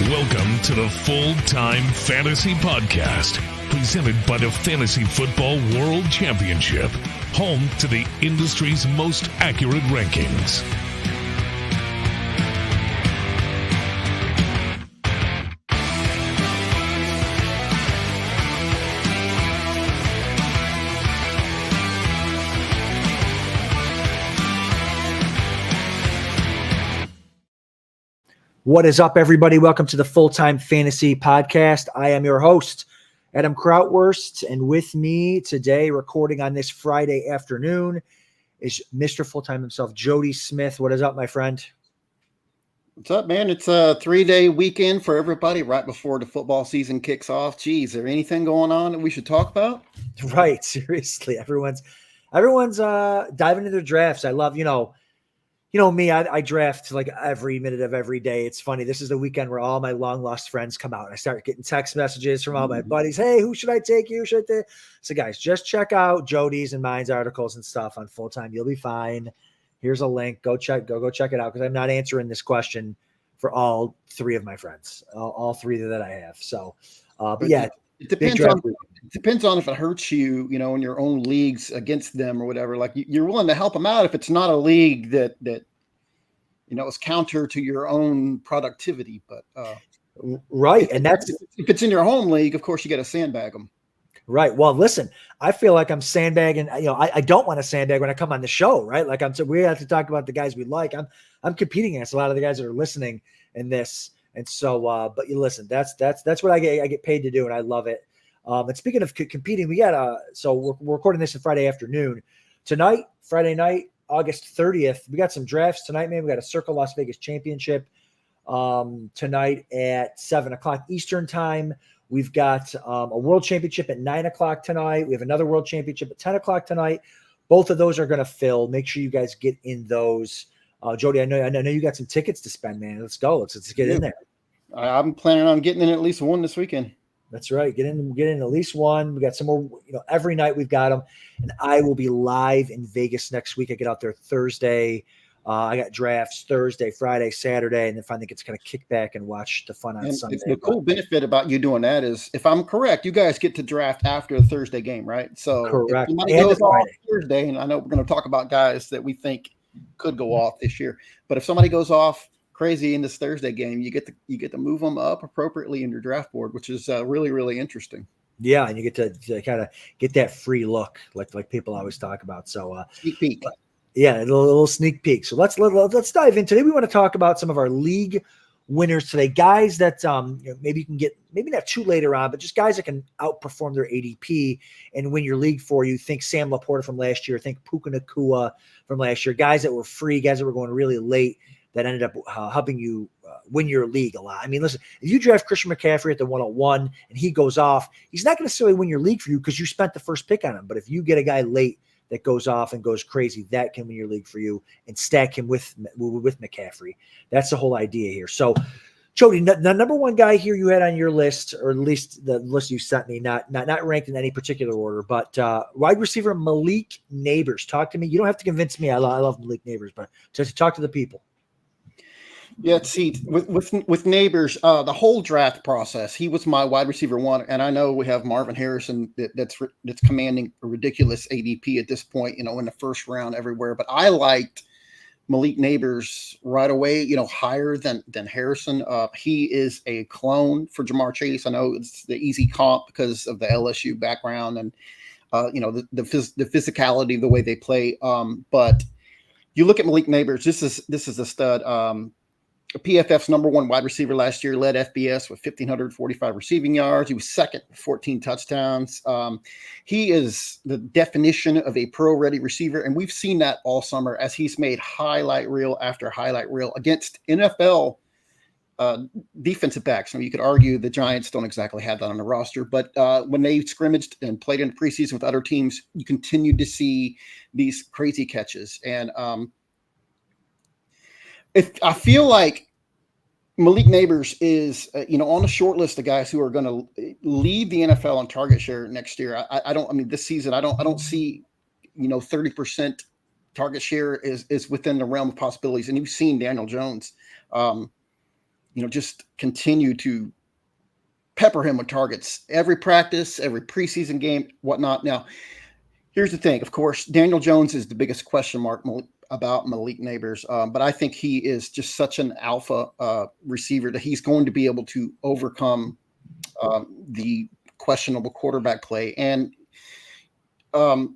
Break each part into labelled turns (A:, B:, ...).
A: Welcome to the Full-Time Fantasy Podcast, presented by the Fantasy Football World Championship, home to the industry's most accurate rankings.
B: What is up, everybody? Welcome to the Full-Time Fantasy Podcast. I am your host, Adam Krautwurst, and with me today, recording on this Friday afternoon, is Mr. Full-Time himself, Jody Smith. What is up, my friend?
C: What's up, man? It's a 3-day weekend for everybody right before the football season kicks off. Geez, is there anything going on that we should talk about?
B: Right, seriously. Everyone's diving into their drafts. I love, me, I draft like every minute of every day. It's funny. This is the weekend where all my long lost friends come out and I start getting text messages from all my buddies. Hey, who should I take? You should take. So guys, just check out Jody's and mine's articles and stuff on Full-Time. You'll be fine. Here's a link. Go check it out. Cause I'm not answering this question for all three of my friends, all three that I have. So, but yeah,
C: it depends on if it hurts you, in your own leagues against them or whatever. Like you're willing to help them out if it's not a league that is counter to your own productivity. But
B: right, and that's
C: if it's in your home league, of course you got to sandbag them.
B: Right. Well, listen, I feel like I'm sandbagging. I don't want to sandbag when I come on the show, right? Like we have to talk about the guys we like. I'm competing against a lot of the guys that are listening in this. And so, but you listen, that's what I get paid to do, and I love it. And speaking of competing, we got so we're recording this on Friday afternoon. Tonight, Friday night, August 30th, we got some drafts tonight, man. We got a Circle Las Vegas Championship tonight at 7:00 Eastern time. We've got a World Championship at 9:00 tonight. We have another World Championship at 10:00 tonight. Both of those are going to fill. Make sure you guys get in those. Jody, I know you got some tickets to spend, man. Let's go. Let's get in there.
C: I'm planning on getting in at least one this weekend.
B: That's right. Get in at least one. We got some more, every night we've got them. And I will be live in Vegas next week. I get out there Thursday. I got drafts Thursday, Friday, Saturday, and then finally gets kind of kick back and watch the fun on Sunday.
C: The cool benefit about you doing that is, if I'm correct, you guys get to draft after the Thursday game, right? So
B: correct.
C: If somebody goes off Thursday, and I know we're going to talk about guys that we think could go off this year, but if somebody goes off crazy in this Thursday game, you get to move them up appropriately in your draft board, which is really, really interesting.
B: Yeah, and you get to kind of get that free look, like people always talk about. So
C: sneak peek.
B: Yeah, a little sneak peek. So let's dive in. Today we want to talk about some of our league winners today, guys that maybe you can get, maybe not too later on, but just guys that can outperform their ADP and win your league for you. Think Sam Laporta from last year. Think Puka Nacua from last year. Guys that were free, guys that were going really late that ended up helping you win your league a lot. I mean, listen, if you draft Christian McCaffrey at the 101 and he goes off, he's not going to necessarily win your league for you because you spent the first pick on him. But if you get a guy late that goes off and goes crazy, that can win your league for you and stack him with McCaffrey. That's the whole idea here. So, Jody, the number one guy here you had on your list, or at least the list you sent me, not ranked in any particular order, but wide receiver Malik Neighbors. Talk to me. You don't have to convince me. I love Malik Neighbors, but just talk to the people.
C: Yeah, see, with Neighbors, the whole draft process, he was my wide receiver one, and I know we have Marvin Harrison that's commanding a ridiculous ADP at this point, in the first round everywhere. But I liked Malik Neighbors right away, higher than Harrison. He is a clone for Jamar Chase. I know it's the easy comp because of the LSU background and the physicality of the way they play. But you look at Malik Neighbors, this is a stud. PFF's number one wide receiver last year, led FBS with 1,545 receiving yards. He was second with 14 touchdowns. He is the definition of a pro-ready receiver, and we've seen that all summer as he's made highlight reel after highlight reel against NFL defensive backs. Now, you could argue the Giants don't exactly have that on the roster, but when they scrimmaged and played in the preseason with other teams, you continued to see these crazy catches. And if I feel like Malik Neighbors is, on the short list of guys who are going to lead the NFL on target share next year. This season, I don't see, 30% target share is within the realm of possibilities. And you've seen Daniel Jones just continue to pepper him with targets every practice, every preseason game, whatnot. Now, here's the thing. Of course, Daniel Jones is the biggest question mark about Malik Neighbors, but I think he is just such an alpha receiver that he's going to be able to overcome the questionable quarterback play. And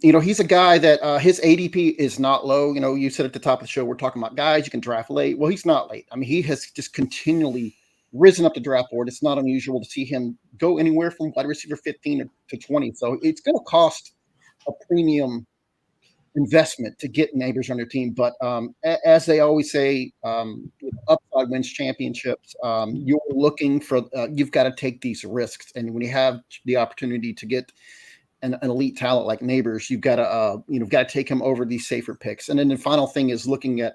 C: he's a guy that his ADP is not low. You said at the top of the show, we're talking about guys you can draft late. Well, he's not late. I mean, he has just continually risen up the draft board. It's not unusual to see him go anywhere from wide receiver 15 to 20. So it's going to cost a premium investment to get Neighbors on your team. But as they always say, upside wins championships. You're looking for, you've got to take these risks. And when you have the opportunity to get an elite talent like Neighbors, you've got to take him over these safer picks. And then the final thing is looking at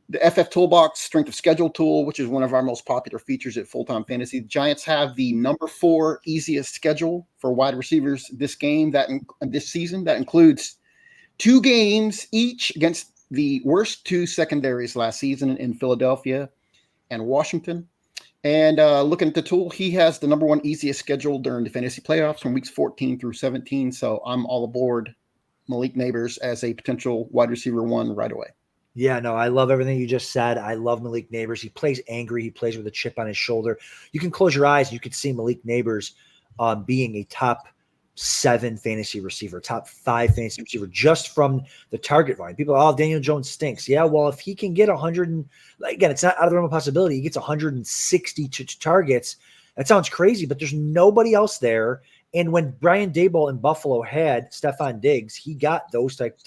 C: the FF Toolbox Strength of Schedule tool, which is one of our most popular features at FullTime Fantasy. The Giants have the number 4 easiest schedule for wide receivers this season. That includes 2 games each against the worst 2 secondaries last season in Philadelphia and Washington. And looking at the tool, he has the number 1 easiest schedule during the fantasy playoffs from weeks 14 through 17. So I'm all aboard Malik Neighbors as a potential wide receiver 1 right away.
B: Yeah, no, I love everything you just said. I love Malik Neighbors. He plays angry. He plays with a chip on his shoulder. You can close your eyes. You could see Malik Neighbors being a top 7 fantasy receiver, top 5 fantasy receiver, just from the target volume. People, Daniel Jones stinks. Yeah, well, if he can get 100, again, it's not out of the realm of possibility. He gets 160 targets. That sounds crazy, but there's nobody else there. And when Brian Daboll in Buffalo had Stephon Diggs, he got those type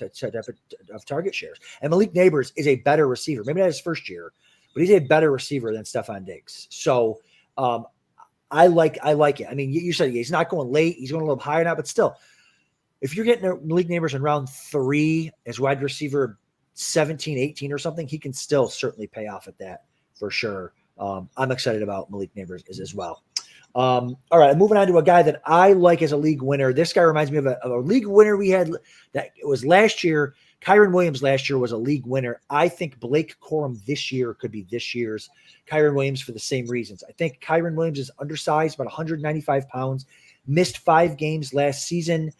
B: of target shares. And Malik Neighbors is a better receiver. Maybe not his first year, but he's a better receiver than Stephon Diggs. So I like it. I mean, you said he's not going late. He's going a little higher now, but still, if you're getting Malik Neighbors in round 3 as wide receiver 17, 18 or something, he can still certainly pay off at that for sure. I'm excited about Malik Neighbors as well. All right, moving on to a guy that I like as a league winner. This guy reminds me of a league winner we had that was last year. Kyren Williams last year was a league winner. I think Blake Corum this year could be this year's Kyren Williams for the same reasons. I think Kyren Williams is undersized, about 195 pounds, missed 5 games last season,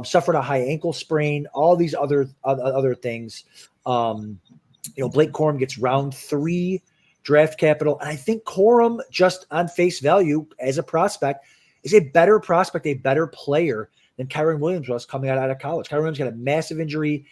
B: suffered a high ankle sprain, all these other things. Blake Corum gets round 3 draft capital. And I think Corum, just on face value as a prospect, is a better prospect, a better player than Kyren Williams was coming out of college. Kyren Williams got a massive injury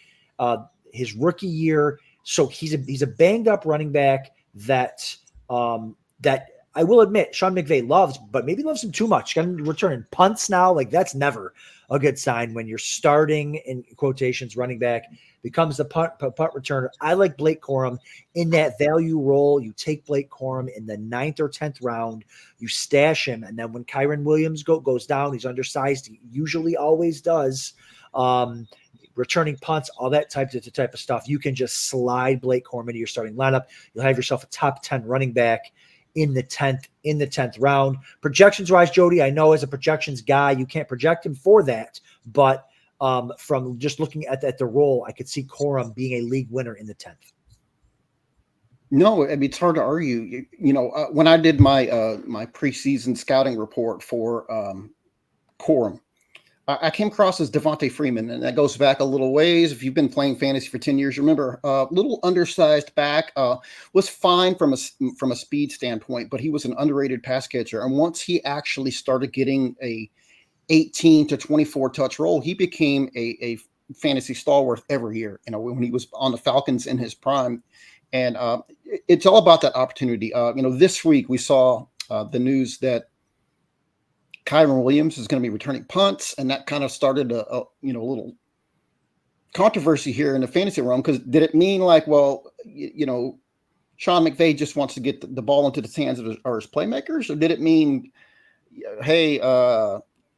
B: his rookie year. So he's a banged up running back that I will admit Sean McVay loves, but maybe loves him too much. Got him returning punts now. Like, that's never a good sign when you're starting, in quotations, running back becomes the punt returner. I like Blake Corum in that value role. You take Blake Corum in the 9th or 10th round, you stash him. And then when Kyren Williams goes down, he's undersized. He usually always does. Returning punts, all that type of stuff. You can just slide Blake Corum into your starting lineup. You'll have yourself a top 10 running back in the 10th round. Projections wise, Jody, I know as a projections guy, you can't project him for that, but from just looking at the role, I could see Corum being a league winner in the 10th.
C: No, I mean, it's hard to argue. When I did my my preseason scouting report for Corum, I came across as Devontae Freeman, and that goes back a little ways. If you've been playing fantasy for 10 years, remember, little undersized back, was fine from a speed standpoint, but he was an underrated pass catcher. And once he actually started getting a 18 to 24 touch role, he became a fantasy stalwart every year, when he was on the Falcons in his prime. And it's all about that opportunity. This week we saw the news that Kyren Williams is going to be returning punts, and that kind of started a little controversy here in the fantasy realm, because did it mean like, well, Sean McVay just wants to get the ball into the hands of his playmakers, or did it mean, hey,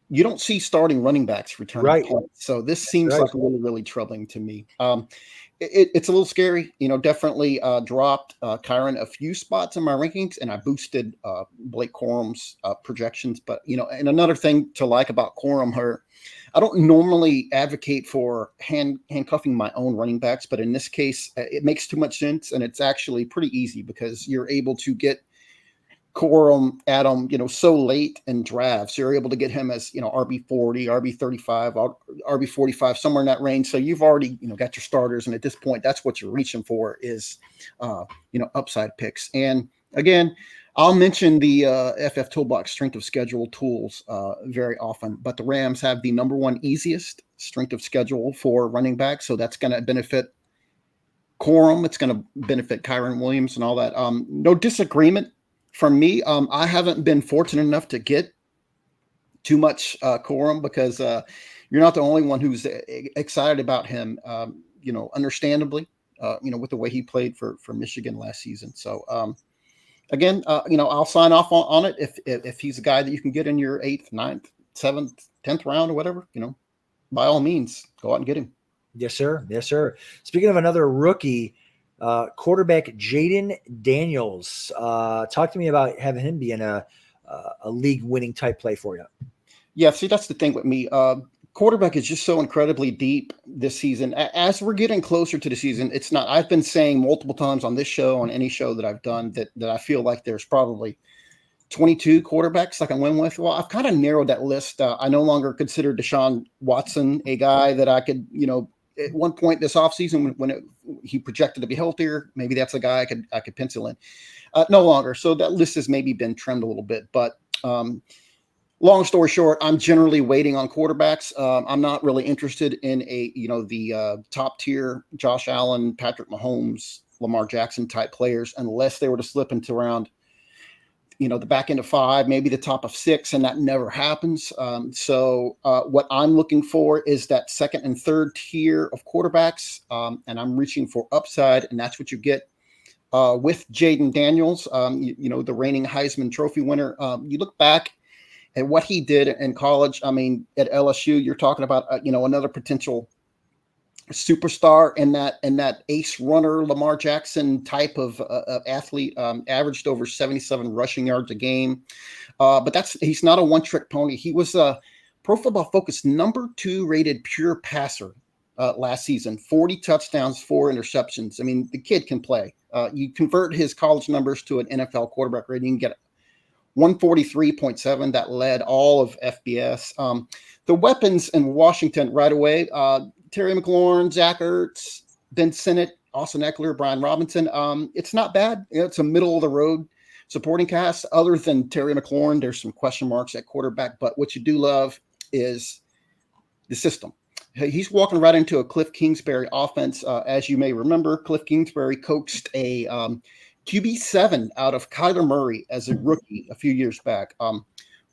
C: you don't see starting running backs returning punts? So this seems like really, really troubling to me. It's a little scary. Definitely dropped Kyren a few spots in my rankings, and I boosted Blake Corum's projections. But, and another thing to like about Corum, I don't normally advocate for handcuffing my own running backs, but in this case, it makes too much sense, and it's actually pretty easy because you're able to get Corum, Adam, so late in drafts. You're able to get him as, RB40, RB35, RB45, somewhere in that range. So you've already, got your starters. And at this point, that's what you're reaching for is, upside picks. And again, I'll mention the FF Toolbox strength of schedule tools very often, but the Rams have the number one easiest strength of schedule for running back. So that's going to benefit Corum. It's going to benefit Kyren Williams and all that. No disagreement from me. I haven't been fortunate enough to get too much Corum because you're not the only one who's excited about him, understandably, with the way he played for Michigan last season. So, again, I'll sign off on it if he's a guy that you can get in your 8th, 9th, 7th, 10th round or whatever, by all means, go out and get him.
B: Yes, sir. Yes, sir. Speaking of another rookie, quarterback Jayden Daniels. Talk to me about having him be in a league-winning type play for you.
C: Yeah, see, that's the thing with me. Quarterback is just so incredibly deep this season. As we're getting closer to the season, it's not. I've been saying multiple times on this show, on any show that I've done, that I feel like there's probably 22 quarterbacks I can win with. Well, I've kind of narrowed that list. I no longer consider Deshaun Watson a guy that I could, at one point this offseason when he projected to be healthier, maybe that's a guy I could pencil in. No longer. So that list has maybe been trimmed a little bit. But long story short, I'm generally waiting on quarterbacks. I'm not really interested in the top tier Josh Allen, Patrick Mahomes, Lamar Jackson type players unless they were to slip into around the back end of 5, maybe the top of 6, and that never happens. So what I'm looking for is that second and third tier of quarterbacks, and I'm reaching for upside, and that's what you get with Jayden Daniels, the reigning Heisman Trophy winner. You look back at what he did in college. I mean, at LSU, you're talking about another potential superstar in that ace runner Lamar Jackson type of athlete. Averaged over 77 rushing yards a game, but he's not a one-trick pony. He was Pro Football Focus number 2 rated pure passer last season. 40 touchdowns, 4 interceptions. I mean, the kid can play. You convert his college numbers to an NFL quarterback rating, you can get 143.7. That led all of FBS. The weapons in Washington right away. Terry McLaurin, Zach Ertz, Ben Sinnott, Austin Eckler, Brian Robinson. It's not bad. It's a middle of the road supporting cast. Other than Terry McLaurin, there's some question marks at quarterback. But what you do love is the system. He's walking right into a Cliff Kingsbury offense. As you may remember, Cliff Kingsbury coaxed a QB7 out of Kyler Murray as a rookie a few years back.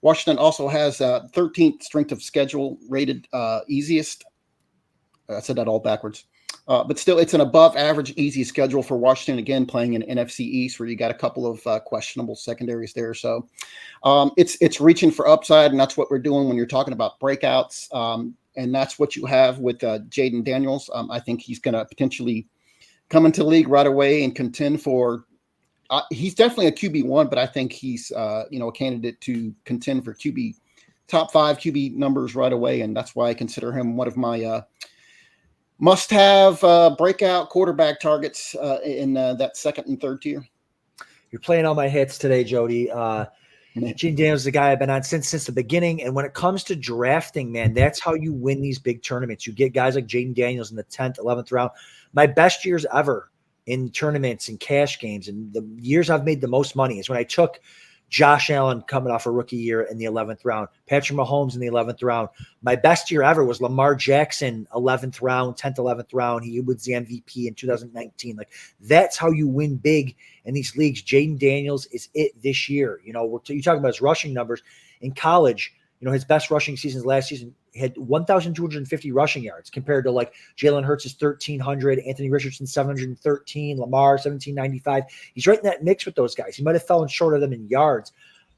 C: Washington also has 13th strength of schedule rated easiest. I said that all backwards. But still, it's an above average easy schedule for Washington, again, playing in NFC East where you got a couple of questionable secondaries there. So it's reaching for upside, and that's what we're doing when you're talking about breakouts. And that's what you have with Jayden Daniels. I think he's going to potentially come into the league right away and contend for he's definitely a QB1, but I think he's a candidate to contend for top 5 QB numbers right away. And that's why I consider him one of my must-have breakout quarterback targets in that second and third tier.
B: You're playing all my hits today, Jody. Jayden Daniels is the guy I've been on since the beginning. And when it comes to drafting, man, that's how you win these big tournaments. You get guys like Jayden Daniels in the 10th, 11th round. My best years ever in tournaments and cash games, and the years I've made the most money is when I took Josh Allen coming off a rookie year in the 11th round, Patrick Mahomes in the 11th round. My best year ever was Lamar Jackson, 11th round, 10th, 11th round. He was the MVP in 2019. Like, that's how you win big in these leagues. Jayden Daniels is it this year. You talking about his rushing numbers in college. His best rushing seasons last season had 1,250 rushing yards compared to like Jalen Hurts' 1,300, Anthony Richardson 713, Lamar 1,795. He's right in that mix with those guys. He might have fallen short of them in yards,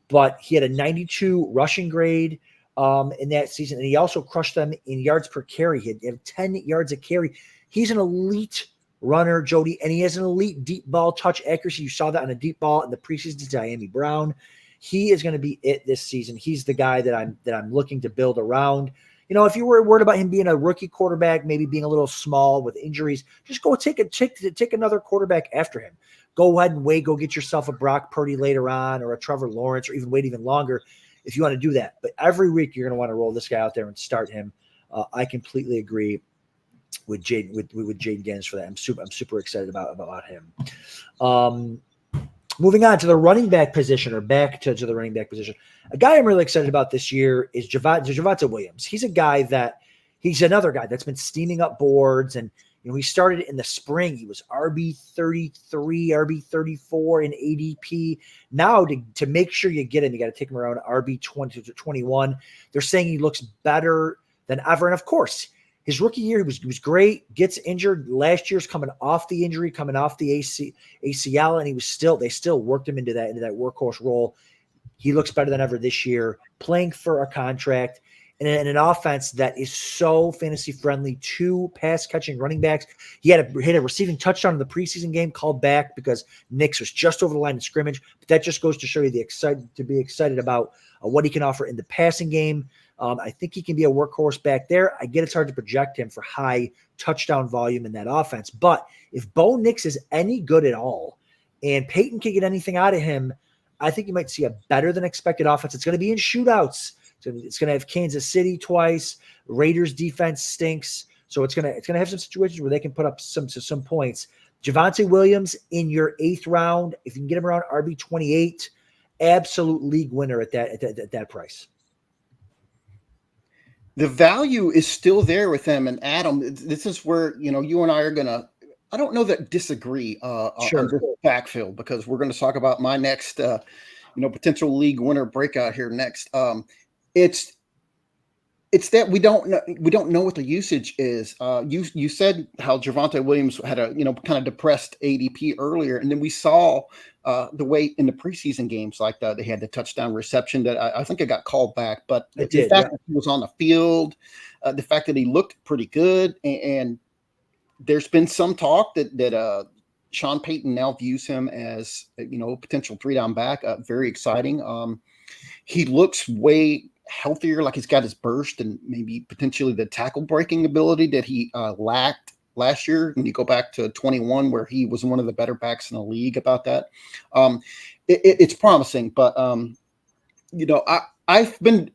B: but he had a 92 rushing grade in that season, and he also crushed them in yards per carry. He had 10 yards a carry. He's an elite runner, Jody, and he has an elite deep ball touch accuracy. You saw that on a deep ball in the preseason to Miami Brown. He is going to be it this season. He's the guy that I'm looking to build around. if you were worried about him being a rookie quarterback, maybe being a little small with injuries, just go take another quarterback after him. Go ahead and go get yourself a Brock Purdy later on, or a Trevor Lawrence, or even wait even longer if you want to do that. But every week you're going to want to roll this guy out there and start him. I completely agree with Jayden Daniels for that. I'm super excited about him. Moving on to the running back position, or back to the running back position. A guy I'm really excited about this year is Javonte Williams. He's another guy that's been steaming up boards, and he started in the spring. He was RB33, RB34 in ADP. Now to make sure you get him, you got to take him around RB20 to 21. They're saying he looks better than ever, and of course, his rookie year, he was great, gets injured. Last year's coming off the injury, coming off the ACL, and they still worked him into that workhorse role. He looks better than ever this year, playing for a contract and an offense that is so fantasy friendly to pass catching running backs. He hit a receiving touchdown in the preseason game, called back because Nix was just over the line of scrimmage. But that just goes to show you to be excited about what he can offer in the passing game. I think he can be a workhorse back there. I get it's hard to project him for high touchdown volume in that offense. But if Bo Nix is any good at all and Peyton can get anything out of him, I think you might see a better than expected offense. It's going to be in shootouts. It's going to have Kansas City twice. Raiders defense stinks. So it's going to have some situations where they can put up some points. Javonte Williams in your 8th round, if you can get him around RB28, absolute league winner at that price.
C: The value is still there with them. And Adam, this is where, you and I are going to, I don't know that disagree
B: Sure.
C: on this backfield, because we're going to talk about my next, potential league winner breakout here next. It's that we don't know what the usage is. You said how Javonte Williams had a kind of depressed ADP earlier, and then we saw the way in the preseason games like that they had the touchdown reception that I think it got called back, but the fact that he was on the field, the fact that he looked pretty good, and there's been some talk that Sean Payton now views him as a potential 3-down back. Very exciting. He looks way healthier, like he's got his burst and maybe potentially the tackle breaking ability that he lacked last year. When you go back to 21, where he was one of the better backs in the league about that, it's promising. But I've been,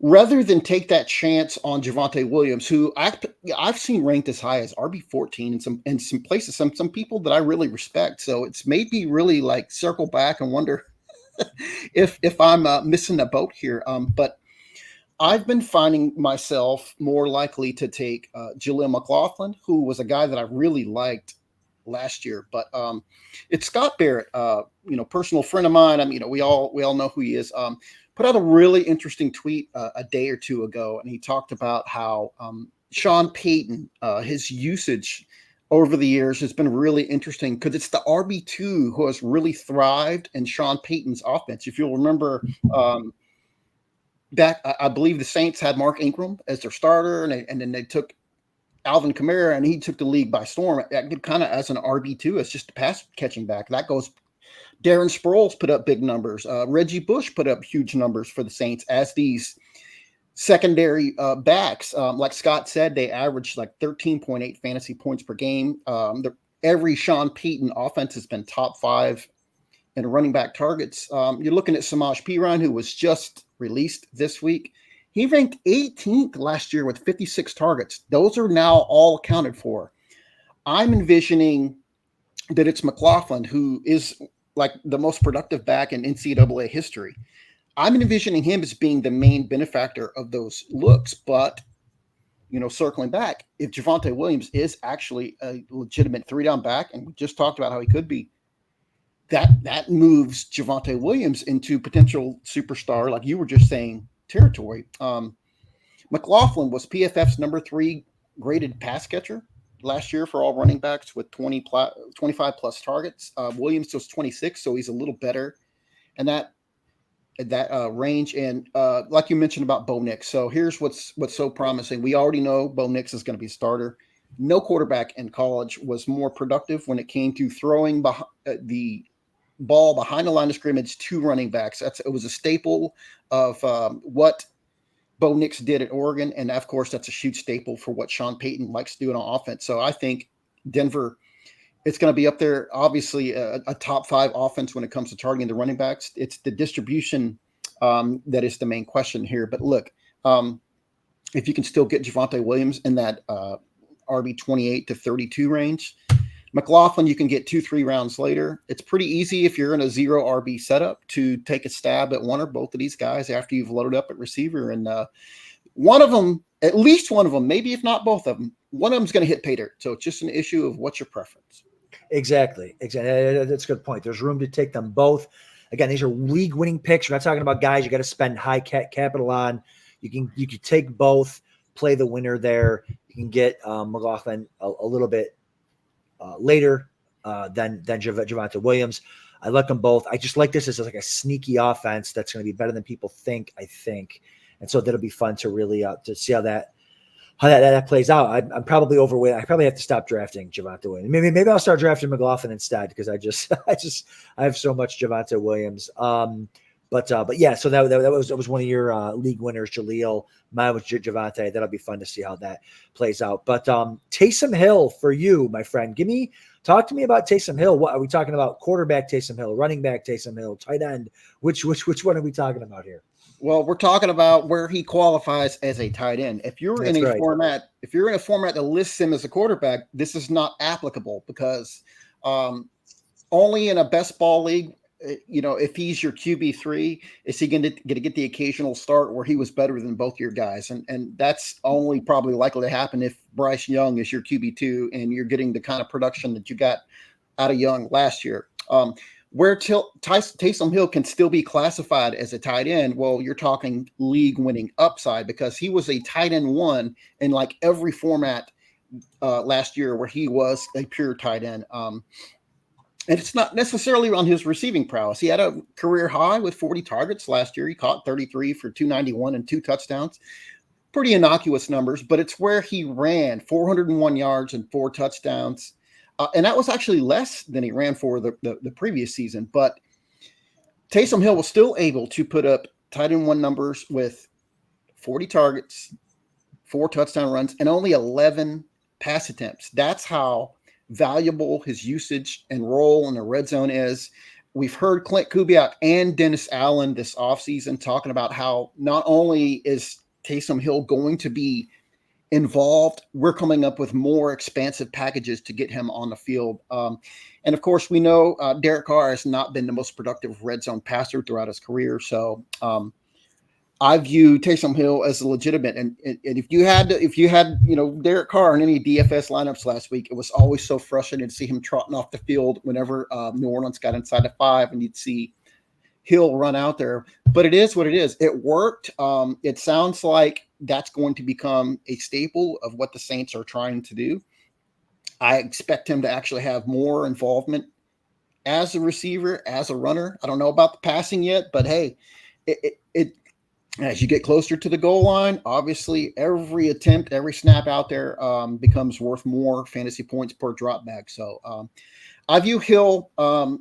C: rather than take that chance on Javonte Williams, who I've seen ranked as high as RB14 in some places, some people that I really respect. So it's made me really like circle back and wonder if I'm missing a boat here. But I've been finding myself more likely to take Jaleel McLaughlin, who was a guy that I really liked last year. But it's Scott Barrett, personal friend of mine. I mean, we all know who he is. Put out a really interesting tweet a day or two ago, and he talked about how Sean Payton, his usage over the years has been really interesting, because it's the RB2 who has really thrived in Sean Payton's offense. If you'll remember, back, I believe the Saints had Mark Ingram as their starter, and then they took Alvin Kamara, and he took the league by storm. Kind of as an RB2, it's just a pass catching back. That goes. Darren Sproles put up big numbers. Reggie Bush put up huge numbers for the Saints as these secondary backs. Like Scott said, they averaged like 13.8 fantasy points per game. Every Sean Payton offense has been top 5 in running back targets. You're looking at Samaj Piran, who was just released this week. He ranked 18th last year with 56 targets. Those are now all accounted for. I'm envisioning that it's McLaughlin, who is like the most productive back in NCAA history. I'm envisioning him as being the main benefactor of those looks. But, circling back, if Javonte Williams is actually a legitimate 3-down back, and we just talked about how he could be, that moves Javonte Williams into potential superstar, like you were just saying, territory. McLaughlin was PFF's number 3 graded pass catcher last year for all running backs with 25 plus targets. Williams was 26, so he's a little better in that range. And like you mentioned about Bo Nix, so here's what's so promising. We already know Bo Nix is going to be a starter. No quarterback in college was more productive when it came to throwing the ball behind the line of scrimmage to running backs. It was a staple of what Bo Nix did at Oregon. And of course, that's a shoot staple for what Sean Payton likes to do on offense. So I think Denver, it's going to be up there. Obviously a top 5 offense when it comes to targeting the running backs. It's the distribution that is the main question here. But look, if you can still get Javonte Williams in that RB 28 to 32 range, McLaughlin, you can get 2-3 rounds later. It's pretty easy if you're in a 0 RB setup to take a stab at one or both of these guys after you've loaded up at receiver. And one of them, at least one of them, maybe if not both of them, one of them is going to hit pay dirt. So it's just an issue of what's your preference. Exactly.
B: That's a good point. There's room to take them both. Again, these are league-winning picks. We're not talking about guys you got to spend high capital on. You can take both, play the winner there. You can get McLaughlin a little bit later than Javonte Williams. I like them both. I just like this as like a sneaky offense that's going to be better than people think, I think. And so that'll be fun to really to see how that plays out. I'm probably overweight. I probably have to stop drafting Javonte Williams. Maybe I'll start drafting McLaughlin instead because I have so much Javonte Williams. But yeah, so that was one of your league winners, Jaleel. Mine was Javonte. That'll be fun to see how that plays out. But Taysom Hill for you, my friend. Talk to me about Taysom Hill. What are we talking about? Quarterback Taysom Hill, running back Taysom Hill, tight end. Which one are we talking about here?
C: Well, we're talking about where he qualifies as a tight end. If you're in a format that lists him as a quarterback, this is not applicable because only in a best ball league, if he's your QB3, is he going to get the occasional start where he was better than both your guys? And that's only probably likely to happen if Bryce Young is your QB2 and you're getting the kind of production that you got out of Young last year. Where Taysom Hill can still be classified as a tight end, well, you're talking league-winning upside because he was a tight end 1 in like every format last year where he was a pure tight end. And it's not necessarily on his receiving prowess. He had a career high with 40 targets last year. He caught 33 for 291 and 2 touchdowns. Pretty innocuous numbers, but it's where he ran 401 yards and 4 touchdowns. And that was actually less than he ran for the previous season. But Taysom Hill was still able to put up tight end 1 numbers with 40 targets, 4 touchdown runs, and only 11 pass attempts. That's how valuable his usage and role in the red zone is. We've heard Clint Kubiak and Dennis Allen this offseason talking about how not only is Taysom Hill going to be involved, we're coming up with more expansive packages to get him on the field. And of course, we know Derek Carr has not been the most productive red zone passer throughout his career. So I view Taysom Hill as a legitimate. And if you had Derek Carr in any DFS lineups last week, it was always so frustrating to see him trotting off the field whenever New Orleans got inside the 5, and you'd see Hill run out there. But it is what it is. It worked. It sounds like that's going to become a staple of what the Saints are trying to do. I expect him to actually have more involvement as a receiver, as a runner. I don't know about the passing yet, but hey, it as you get closer to the goal line, obviously every attempt, every snap out there becomes worth more fantasy points per drop back. So I view Hill,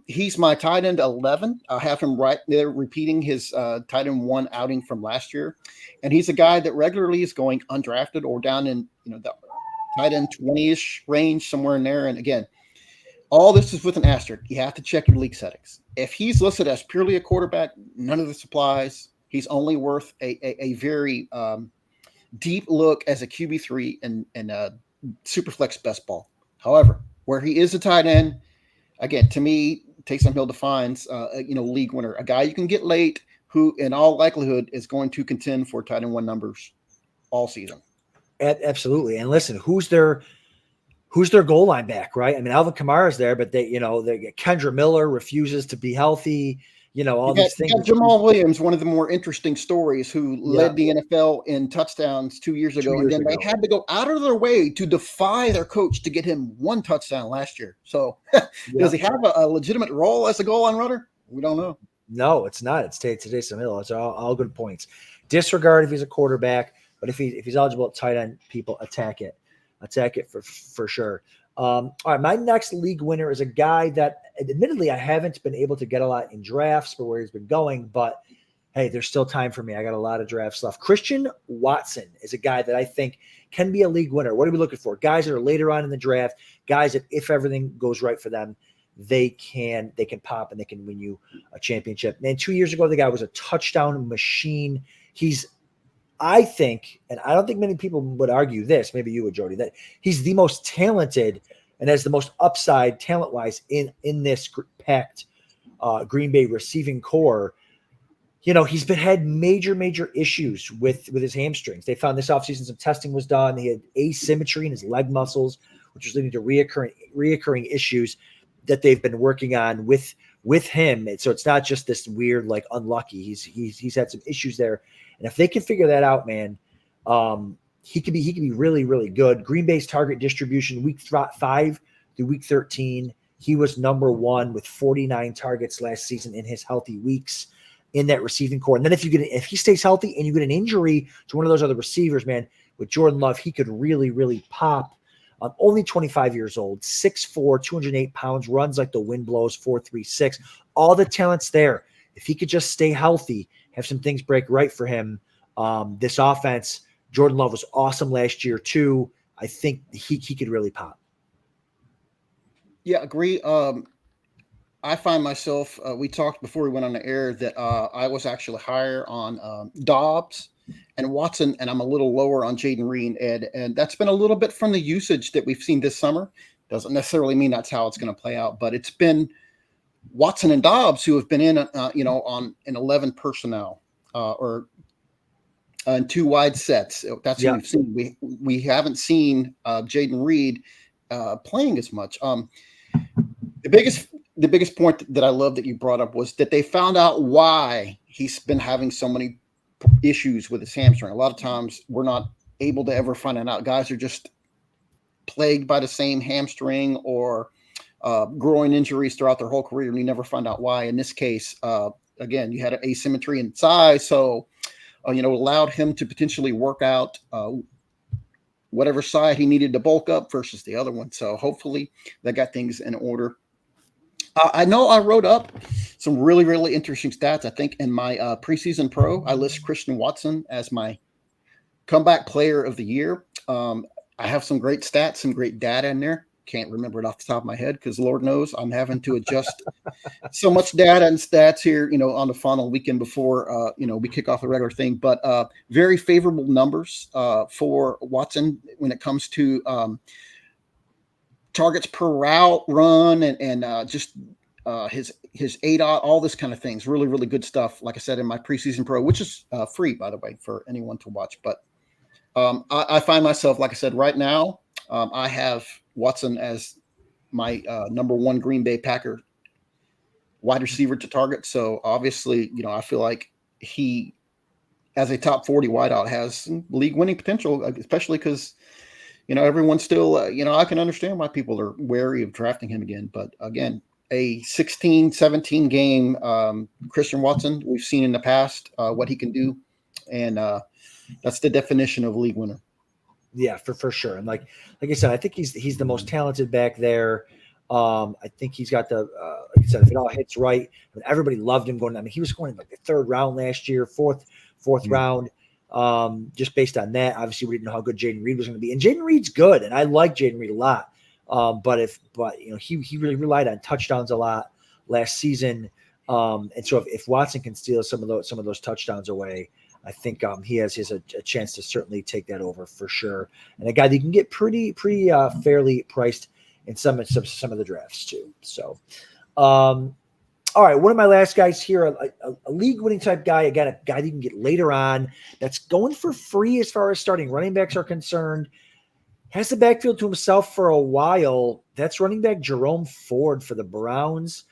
C: he's my tight end 11. I have him right there repeating his tight end 1 outing from last year. And he's a guy that regularly is going undrafted or down in the tight end 20-ish range, somewhere in there. And again, all this is with an asterisk. You have to check your league settings. If he's listed as purely a quarterback, none of this applies. He's only worth a very deep look as a QB3 and Superflex best ball. However, where he is a tight end, again, to me, Taysom Hill defines league winner, a guy you can get late who, in all likelihood, is going to contend for tight end 1 numbers all season.
B: Absolutely. And listen, who's their goal line back, right? I mean, Alvin Kamara's there, but they Kendra Miller refuses to be healthy. These things.
C: Jamal Williams, one of the more interesting stories, who led the NFL in touchdowns 2 years ago. And then they had to go out of their way to defy their coach to get him 1 touchdown last year. So does he have a legitimate role as a goal line runner? We don't know.
B: No, it's not. It's Taysom Hill. It's all good points. Disregard if he's a quarterback, but if he's eligible at tight end, people attack it for sure. All right, my next league winner is a guy that admittedly I haven't been able to get a lot in drafts for where he's been going, but Hey, there's still time for me. I got a lot of drafts left. Christian Watson is a guy that I think can be a league winner. What are we looking for? Guys that are later on in the draft, guys that if everything goes right for them, they can pop and they can win you a championship. Man, 2 years ago, the guy was a touchdown machine. I think, and I don't think many people would argue this, maybe you would, Jody, that he's the most talented and has the most upside talent-wise in this packed Green Bay receiving core. You know, he's had major issues with his hamstrings. They found this offseason some testing was done. He had asymmetry in his leg muscles, which was leading to reoccurring issues that they've been working on with him. And so it's not just this weird, like, unlucky. He's had some issues there. And if they can figure that out, man, he could be really, really good. Green Bay's target distribution, week 5 through week 13, he was number 1 with 49 targets last season in his healthy weeks in that receiving core. And then if he stays healthy and you get an injury to one of those other receivers, man, with Jordan Love, he could really, really pop. Only 25 years old, 6'4", 208 pounds, runs like the wind blows, 4.36. All the talent's there. If he could just stay healthy, have some things break right for him, this offense, Jordan Love was awesome last year too. I think he could really pop.
C: Yeah, agree. I find myself, we talked before we went on the air that I was actually higher on Dobbs and Watson, and I'm a little lower on Jayden Reed, and that's been a little bit from the usage that we've seen this summer. Doesn't necessarily mean that's how it's going to play out, but it's been Watson and Dobbs who have been in, on an 11 personnel or in 2 wide sets. That's what we've seen. We haven't seen Jayden Reed playing as much. The biggest point that I love that you brought up was that they found out why he's been having so many issues with his hamstring. A lot of times we're not able to ever find it out. Guys are just plagued by the same hamstring or groin injuries throughout their whole career, and you never find out why. In this case, again, you had an asymmetry in size, so allowed him to potentially work out whatever side he needed to bulk up versus the other one. So hopefully that got things in order. I know I wrote up some really, really interesting stats. I think in my preseason pro, I list Christian Watson as my comeback player of the year. I have some great stats, some great data in there. Can't remember it off the top of my head because Lord knows I'm having to adjust so much data and stats here, on the funnel weekend before, we kick off the regular thing. But very favorable numbers for Watson when it comes to targets per route run and just his ADOT, all this kind of things. Really, really good stuff. Like I said, in my preseason pro, which is free, by the way, for anyone to watch. But I find myself, like I said, right now, I have Watson as my number 1 Green Bay Packer wide receiver to target. So obviously, I feel like he, as a top 40 wideout, has league winning potential, especially because, everyone's still, I can understand why people are wary of drafting him again. But again, a 16, 17 game Christian Watson, we've seen in the past what he can do. And that's the definition of league winner.
B: Yeah, for sure. And like I said, I think he's the most talented back there. I think he's got the like I said, if it all hits right, everybody loved him going. I mean, he was going in like the 3rd round last year, fourth round. Just based on that, obviously we didn't know how good Jayden Reed was going to be, and Jayden Reed's good, and I like Jayden Reed a lot. But he really relied on touchdowns a lot last season, and so if Watson can steal some of those touchdowns away, I think he has a chance to certainly take that over for sure. And a guy that you can get pretty fairly priced in some of the drafts too. So, all right, one of my last guys here, a league-winning type guy, again, a guy that you can get later on that's going for free as far as starting running backs are concerned, has the backfield to himself for a while. That's running back Jerome Ford for the Browns.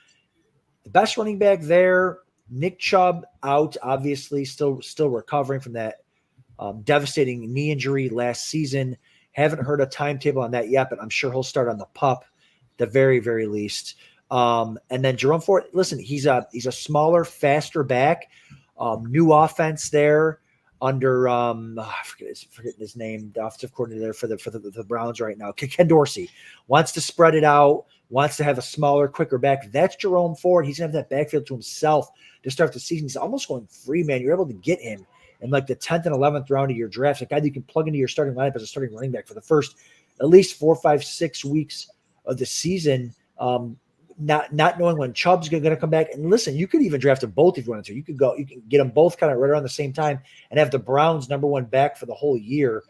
B: The best running back there, Nick Chubb out, obviously still recovering from that devastating knee injury last season. Haven't heard a timetable on that yet, but I'm sure he'll start on the PUP at the very, very least. And then Jerome Ford, listen, he's a smaller, faster back. New offense there under forgetting his name, the offensive coordinator for the Browns right now. Ken Dorsey wants to spread it out, wants to have a smaller, quicker back. That's Jerome Ford. He's going to have that backfield to himself to start the season. He's almost going free, man. You're able to get him in like the 10th and 11th round of your draft. A guy that you can plug into your starting lineup as a starting running back for the first at least 4, 5, 6 weeks of the season. Not knowing when Chubb's going to come back. And listen, you could even draft them both if you wanted to. You can get them both kind of right around the same time and have the Browns number one back for the whole year.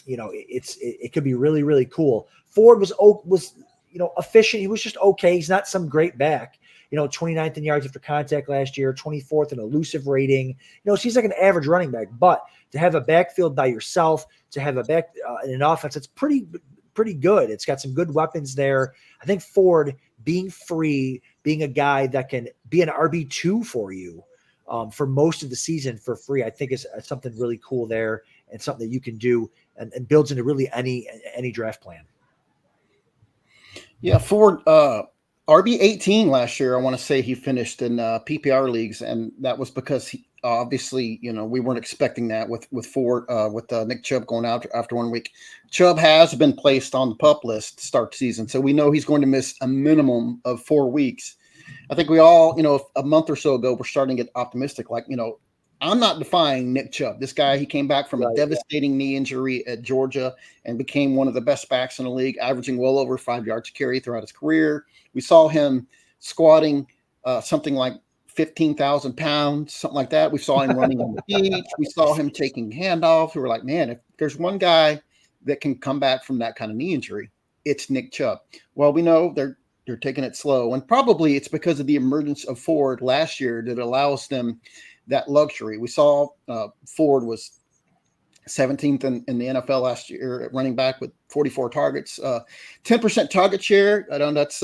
B: It could be really, really cool. Ford was efficient. He was just okay. He's not some great back. 29th in yards after contact last year, 24th in elusive rating. So he's like an average running back. But to have a backfield by yourself, to have a back in an offense, it's pretty good. It's got some good weapons there. I think Ford being free, being a guy that can be an RB2 for you for most of the season for free, I think is something really cool there and something that you can do and builds into really any draft plan.
C: Yeah, Ford, RB18 last year, I want to say he finished in PPR leagues, and that was because he, obviously, we weren't expecting that with Ford, with Nick Chubb going out after 1 week. Chubb has been placed on the PUP list to start the season, so we know he's going to miss a minimum of 4 weeks. I think we all, a month or so ago, we're starting to get optimistic. Like, I'm not defying Nick Chubb. This guy, he came back from a devastating knee injury at Georgia and became one of the best backs in the league, averaging well over 5 yards a carry throughout his career. We saw him squatting something like 15,000 pounds, something like that. We saw him running on the beach. We saw him taking handoffs. We were like, man, if there's one guy that can come back from that kind of knee injury, it's Nick Chubb. Well, we know they're taking it slow, and probably it's because of the emergence of Ford last year that allows them that luxury. We saw Ford was 17th in the NFL last year at running back with 44 targets, 10% target share. I know that's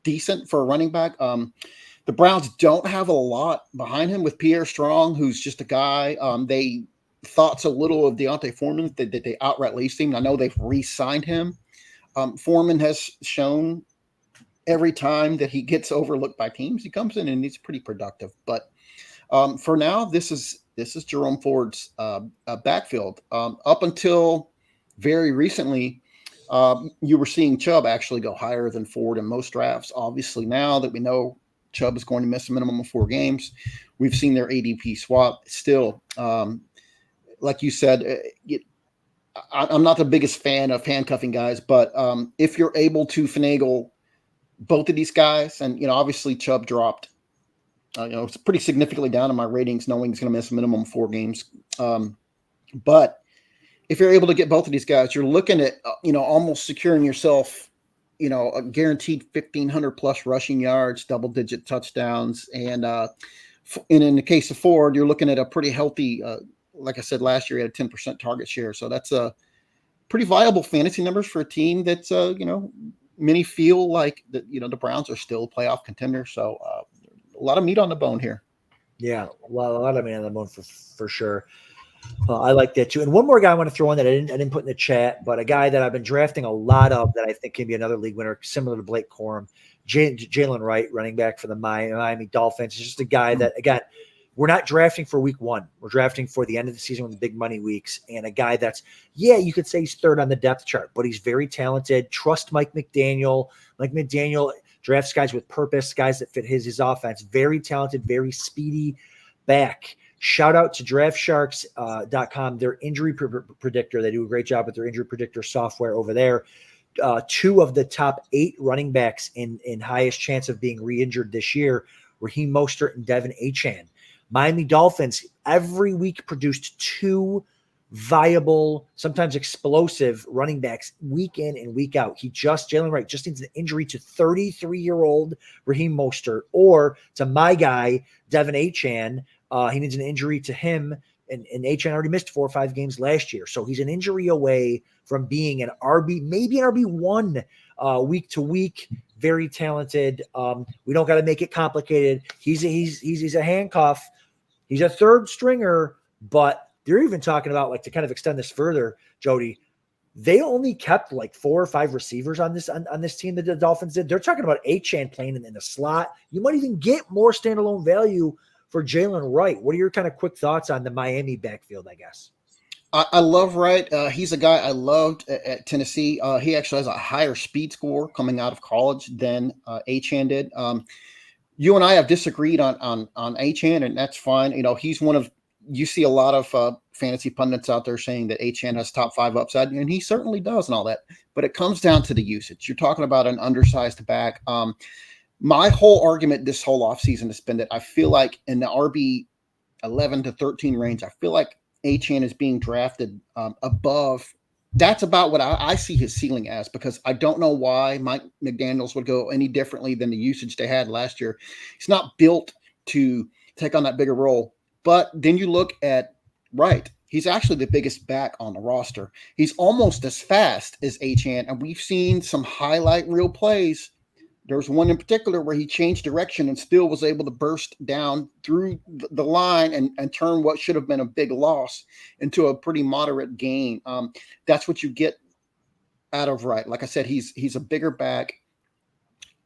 C: decent for a running back. The Browns don't have a lot behind him with Pierre Strong, who's just a guy. They thought so little of Deontay Foreman that they outright leased him. I know they've re-signed him. Foreman has shown every time that he gets overlooked by teams, he comes in and he's pretty productive. But for now, this is Jerome Ford's backfield. Up until very recently, you were seeing Chubb actually go higher than Ford in most drafts. Obviously, now that we know Chubb is going to miss a minimum of 4 games, we've seen their ADP swap. Still, like you said, I'm not the biggest fan of handcuffing guys, but if you're able to finagle both of these guys, and obviously Chubb dropped. It's pretty significantly down in my ratings, knowing he's going to miss a minimum of 4 games. But if you're able to get both of these guys, you're looking at, almost securing yourself, a guaranteed 1,500 plus rushing yards, double-digit touchdowns. And in the case of Ford, you're looking at a pretty healthy, like I said, last year he had a 10% target share. So that's a pretty viable fantasy numbers for a team that's, many feel like that, the Browns are still a playoff contender. So a lot of meat on the bone here.
B: Yeah, a lot of meat on the bone for sure. I like that too. And one more guy I want to throw in that I didn't put in the chat, but a guy that I've been drafting a lot of that I think can be another league winner, similar to Blake Corum, Jalen Wright, running back for the Miami Dolphins. He's just a guy that, again, we're not drafting for week 1. We're drafting for the end of the season with the big money weeks. And a guy that's, you could say he's third on the depth chart, but he's very talented. Trust Mike McDaniel. Mike McDaniel drafts guys with purpose, guys that fit his offense. Very talented, very speedy back. Shout out to DraftSharks.com, their injury predictor. They do a great job with their injury predictor software over there. 2 of the top 8 running backs in highest chance of being re-injured this year, Raheem Mostert and Devin Achane. Miami Dolphins every week produced 2 viable, sometimes explosive running backs week in and week out. Jalen Wright just needs an injury to 33-year-old Raheem Mostert, or to my guy, Devin Achane. He needs an injury to him, and Achane already missed 4 or 5 games last year. So he's an injury away from being an RB, maybe an RB1 week to week. Very talented. We don't got to make it complicated. He's a handcuff. He's a third stringer, but they're even talking about, like, to kind of extend this further, Jody, they only kept like 4 or 5 receivers on this team that the Dolphins did. They're talking about Achane playing in the slot. You might even get more standalone value for Jalen Wright. What are your kind of quick thoughts on the Miami backfield, I guess?
C: I love Wright. He's a guy I loved at Tennessee. He actually has a higher speed score coming out of college than Achane did. You and I have disagreed on Achane, and that's fine. He's one of you see a lot of fantasy pundits out there saying that Achane has top 5 upside, and he certainly does and all that. But it comes down to the usage. You're talking about an undersized back. My whole argument this whole offseason has been that I feel like in the RB 11 to 13 range, I feel like Achane is being drafted above. That's about what I see his ceiling as, because I don't know why Mike McDaniels would go any differently than the usage they had last year. He's not built to take on that bigger role. But then you look at Wright. He's actually the biggest back on the roster. He's almost as fast as Achane, and we've seen some highlight reel plays. There's one in particular where he changed direction and still was able to burst down through the line and turn what should have been a big loss into a pretty moderate gain. That's what you get out of Wright. Like I said, he's a bigger back.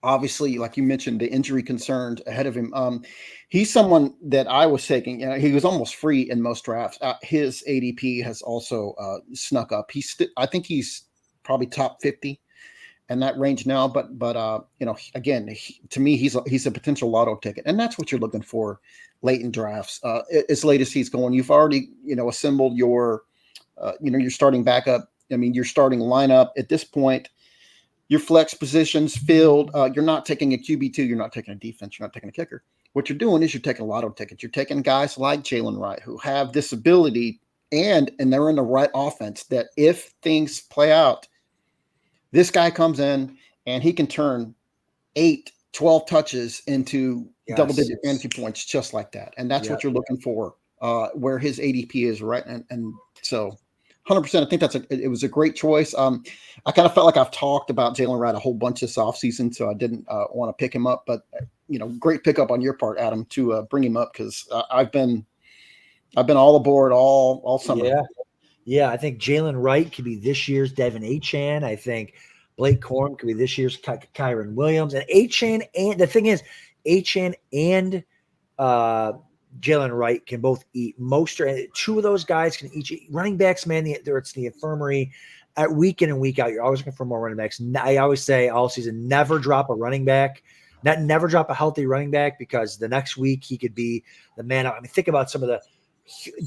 C: Obviously, like you mentioned, the injury concerns ahead of him. He's someone that I was taking. He was almost free in most drafts. His ADP has also snuck up. I think he's probably top 50. And that range now, but again, to me, he's a potential lotto ticket, and that's what you're looking for late in drafts. As late as he's going, you've already assembled your your starting backup. I mean, your starting lineup at this point. Your flex positions filled. You're not taking a QB2. You're not taking a defense. You're not taking a kicker. What you're doing is you're taking lotto tickets. You're taking guys like Jaylen Wright who have this ability, and they're in the right offense. That if things play out, this guy comes in and he can turn 8, 12 touches into double-digit fantasy points just like that. And that's what you're looking for, where his ADP is, right? And so 100%, I think it was a great choice. I kind of felt like I've talked about Jaylen Wright a whole bunch this offseason, so I didn't want to pick him up. But, great pickup on your part, Adam, to bring him up, because I've been all aboard all summer.
B: Yeah, I think Jaylen Wright could be this year's Devin Achane. I think Blake Corum could be this year's Kyren Williams. And Achane, and the thing is, Achane and Jaylen Wright can both eat. Two of those guys can each eat. Running backs, man, it's the infirmary. At week in and week out, you're always looking for more running backs. I always say all season, never drop a running back. Never drop a healthy running back, because the next week he could be the man. I mean, think about some of the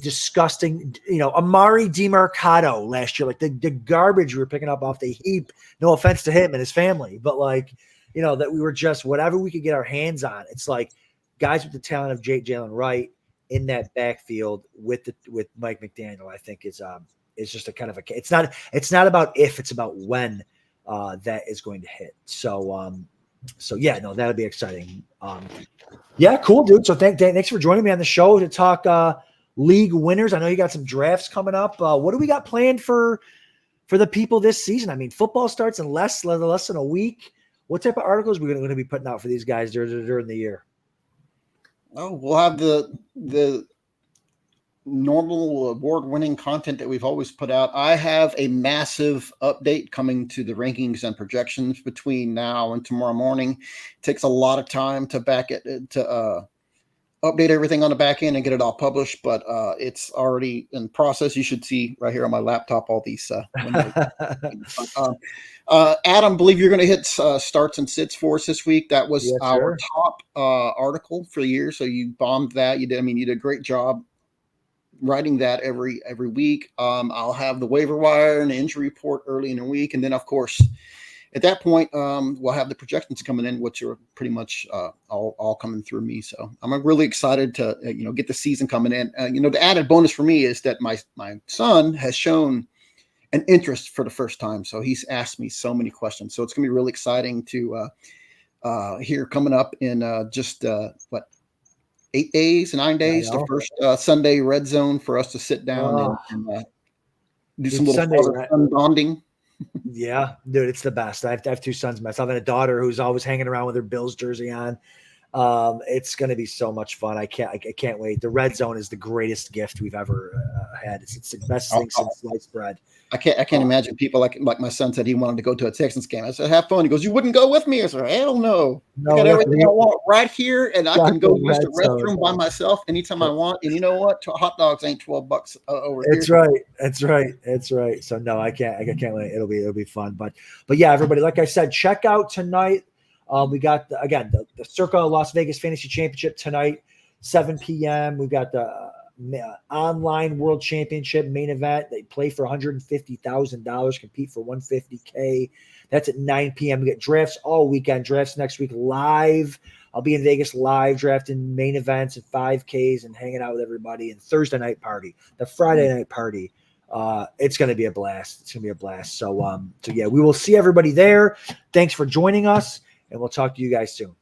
B: disgusting, Amari DeMarcado last year, like the garbage we were picking up off the heap. No offense to him and his family, but that we were just whatever we could get our hands on. It's like guys with the talent of Jaylen Wright in that backfield with Mike McDaniel, I think is just a kind of it's not about if, it's about when that is going to hit. So yeah, no, that'll be exciting. Yeah, cool, dude. So thanks for joining me on the show to talk league winners. I know you got some drafts coming up. What do we got planned for the people this season? I mean, football starts in less than a week. What type of articles are we going to be putting out for these guys during the year?
C: Oh, we'll have the normal award-winning content that we've always put out. I have a massive update coming to the rankings and projections between now and tomorrow morning. It takes a lot of time to update everything on the back end and get it all published, but it's already in process. You should see right here on my laptop all these Adam, believe you're going to hit starts and sits for us this week. That was our top article for the year, so you bombed that. You did a great job writing that every week. I'll have the waiver wire and the injury report early in the week, and then of course at that point, we'll have the projections coming in, which are pretty much all coming through me. So I'm really excited to get the season coming in. The added bonus for me is that my son has shown an interest for the first time. So he's asked me so many questions. So it's gonna be really exciting to hear coming up in just 8 days, 9 days, the first Sunday red zone for us to sit down and do some little fun bonding.
B: Yeah, dude, it's the best. I have 2 sons myself and a daughter who's always hanging around with her Bills jersey on. It's going to be so much fun. I can't wait. The red zone is the greatest gift we've ever had. It's the best thing since sliced bread.
C: I can't imagine people like my son said he wanted to go to a Texans game. I said, have fun. He goes, you wouldn't go with me? I said, hell no. I got everything I want right here, and I can go use the restroom by myself anytime I want. And you know what? Hot dogs ain't $12 over here.
B: That's right. So no, I can't wait. It'll be fun. But yeah, everybody, like I said, check out tonight. We got the Circa Las Vegas Fantasy Championship tonight, 7 p.m. We got the online World Championship main event. They play for $150,000, compete for $150K. That's at 9 p.m. We get drafts all weekend. Drafts next week live. I'll be in Vegas live drafting main events and 5Ks and hanging out with everybody. And Thursday night party, the Friday night party. It's going to be a blast. So yeah, we will see everybody there. Thanks for joining us, and we'll talk to you guys soon.